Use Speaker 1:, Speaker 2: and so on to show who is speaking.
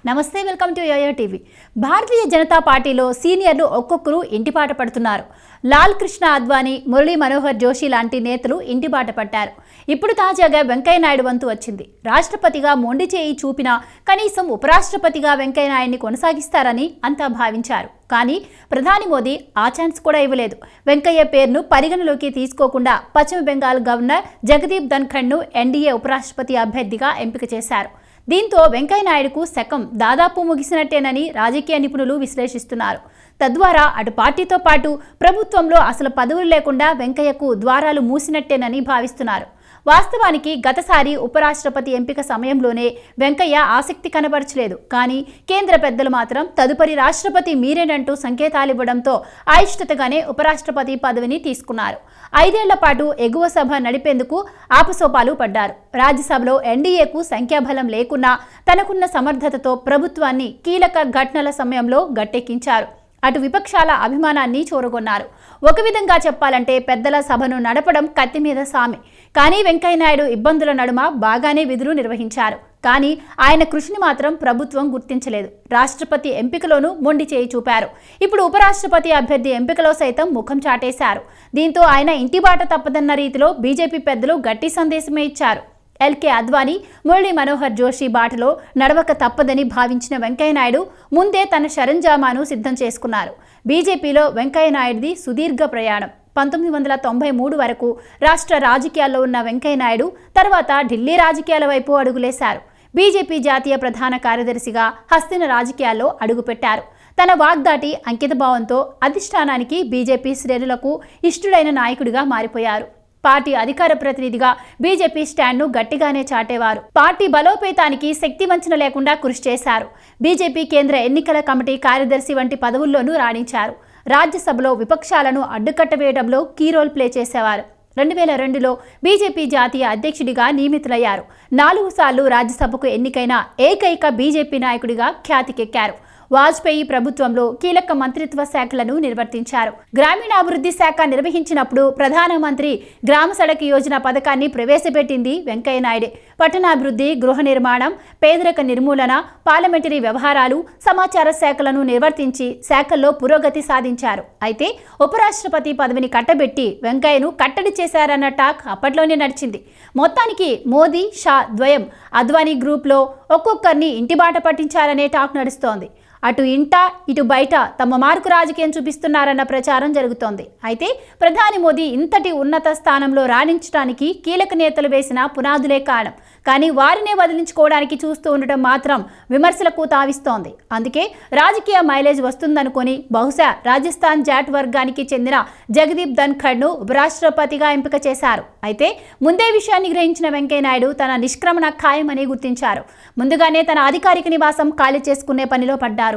Speaker 1: నమస్తే, welcome to yo-yo TV. Bharatiya Janata పార్టీలో సీనియర్లు ఒక్కొక్కరు ఇంటిబాట పడుతున్నారు. లాల్ కృష్ణ అద్వానీ, మురళీ మనోహర్ జోషి లాంటి నేతలు ఇంటిబాట పట్టారు. ఇప్పుడు తాజాగా వెంకయ్య నాయుడు వంతు వచ్చింది. రాష్ట్రపతిగా మొండి చేయి చూపినా కనీసం ఉపరాష్ట్రపతిగా వెంకయ్య నాయుడిని కొనసాగిస్తారని అంతా భావించారు. కానీ ప్రధాని మోదీ ఆ ఛాన్స్ కూడా ఇవ్వలేదు. వెంకయ్య పేరును పరిగణలోకి తీసుకోకుండా పశ్చిమ బెంగాల్ గవర్నర్ జగదీప్ ధన్ఖడ్ను ఎన్డీఏ ఉపరాష్ట్రపతి అభ్యర్థిగా ఎంపిక చేశారు. దీంతో వెంకయ్య నాయుడుకు శకం దాదాపు ముగిసినట్టేనని రాజకీయ నిపుణులు విశ్లేషిస్తున్నారు. తద్వారా అటు పార్టీతో పాటు ప్రభుత్వంలో అసలు పదవులు లేకుండా వెంకయ్యకు ద్వారాలు మూసినట్టేనని భావిస్తున్నారు. వాస్తవానికి గతసారి ఉపరాష్ట్రపతి ఎంపిక సమయంలోనే వెంకయ్య ఆసక్తి కనబరచలేదు. కానీ కేంద్ర పెద్దలు మాత్రం తదుపరి రాష్ట్రపతి మీరేనంటూ సంకేతాలివ్వడంతో అయిష్టతగానే ఉపరాష్ట్రపతి పదవిని తీసుకున్నారు. 5 ఏళ్ల పాటు ఎగువ సభ నడిపేందుకు ఆపసోపాలు పడ్డారు. రాజ్యసభలో ఎన్డీఏకు సంఖ్యాబలం లేకున్నా తనకున్న సమర్థతతో ప్రభుత్వాన్ని కీలక ఘటనల సమయంలో గట్టెక్కించారు. అటు విపక్షాల అభిమానాన్ని చూరగొన్నారు. ఒక విధంగా చెప్పాలంటే పెద్దల సభను నడపడం కత్తి మీద సామి. కానీ వెంకయ్య నాయుడు ఇబ్బందుల నడుమ బాగానే విధులు నిర్వహించారు. కానీ ఆయన కృషిని మాత్రం ప్రభుత్వం గుర్తించలేదు. రాష్ట్రపతి ఎంపికలోనూ మొండి చేయి చూపారు. ఇప్పుడు ఉపరాష్ట్రపతి అభ్యర్థి ఎంపికలో సైతం ముఖం చాటేశారు. దీంతో ఆయన ఇంటిబాట తప్పదన్న రీతిలో బీజేపీ పెద్దలు గట్టి సందేశమే ఇచ్చారు. ఎల్కే అద్వానీ, మురళీ మనోహర్ జోషి బాటలో నడవక తప్పదని భావించిన వెంకయ్య నాయుడు ముందే తన సరంజామాను సిద్ధం చేసుకున్నారు. బీజేపీలో వెంకయ్య నాయుడిది సుదీర్ఘ ప్రయాణం. 1993 వరకు రాష్ట్ర రాజకీయాల్లో ఉన్న వెంకయ్య నాయుడు తర్వాత ఢిల్లీ రాజకీయాల వైపు అడుగులేశారు. బీజేపీ జాతీయ ప్రధాన కార్యదర్శిగా హస్తిన రాజకీయాల్లో అడుగుపెట్టారు. తన వాగ్దాటి అంకితభావంతో అధిష్టానానికి బీజేపీ శ్రేణులకు ఇష్టుడైన నాయకుడిగా మారిపోయారు. పార్టీ అధికార ప్రతినిధిగా బీజేపీ స్టాండ్ను గట్టిగానే చాటేవారు. పార్టీ బలోపేతానికి శక్తి వంచన లేకుండా కృషి చేశారు. బీజేపీ కేంద్ర ఎన్నికల కమిటీ కార్యదర్శి వంటి పదవుల్లోనూ రాణించారు. రాజ్యసభలో విపక్షాలను అడ్డుకట్టవేయడంలో కీ రోల్ ప్లే చేసేవారు. 2002లో బీజేపీ జాతీయ అధ్యక్షుడిగా నియమితులయ్యారు. 4 సార్లు రాజ్యసభకు ఎన్నికైన ఏకైక బీజేపీ నాయకుడిగా ఖ్యాతికెక్కారు. వాజ్పేయి ప్రభుత్వంలో కీలక మంత్రిత్వ శాఖలను నిర్వర్తించారు. గ్రామీణాభివృద్ధి శాఖ నిర్వహించినప్పుడు ప్రధానమంత్రి గ్రామ సడక్ యోజన పథకాన్ని ప్రవేశపెట్టింది వెంకయ్య నాయుడే. పట్టణాభివృద్ధి, గృహ నిర్మాణం, పేదరిక నిర్మూలన, పార్లమెంటరీ వ్యవహారాలు, సమాచార శాఖలను నిర్వర్తించి శాఖల్లో పురోగతి సాధించారు. అయితే ఉపరాష్ట్రపతి పదవిని కట్టబెట్టి వెంకయ్యను కట్టడి చేశారన్న టాక్ అప్పట్లోనే నడిచింది. మొత్తానికి మోదీ, షా ద్వయం అద్వానీ గ్రూప్లో ఒక్కొక్కరిని ఇంటిబాట పట్టించారనే టాక్ నడుస్తోంది. అటు ఇంట ఇటు బయట తమ మార్కు రాజకీయం చూపిస్తున్నారన్న ప్రచారం జరుగుతోంది. అయితే ప్రధాని మోదీ ఇంతటి ఉన్నత స్థానంలో రాణించడానికి కీలక నేతలు వేసిన పునాదులే కారణం. కానీ వారినే వదిలించుకోవడానికి చూస్తూ ఉండటం మాత్రం విమర్శలకు తావిస్తోంది. అందుకే రాజకీయ మైలేజ్ వస్తుందనుకొని బహుశా రాజస్థాన్ జాట్ వర్గానికి చెందిన జగదీప్ ధన్ఖడ్ను ఉపరాష్ట్రపతిగా ఎంపిక చేశారు. అయితే ముందే విషయాన్ని గ్రహించిన వెంకయ్య నాయుడు తన నిష్క్రమణ ఖాయమని గుర్తించారు. ముందుగానే తన అధికారిక నివాసం ఖాళీ చేసుకునే పనిలో పడ్డారు.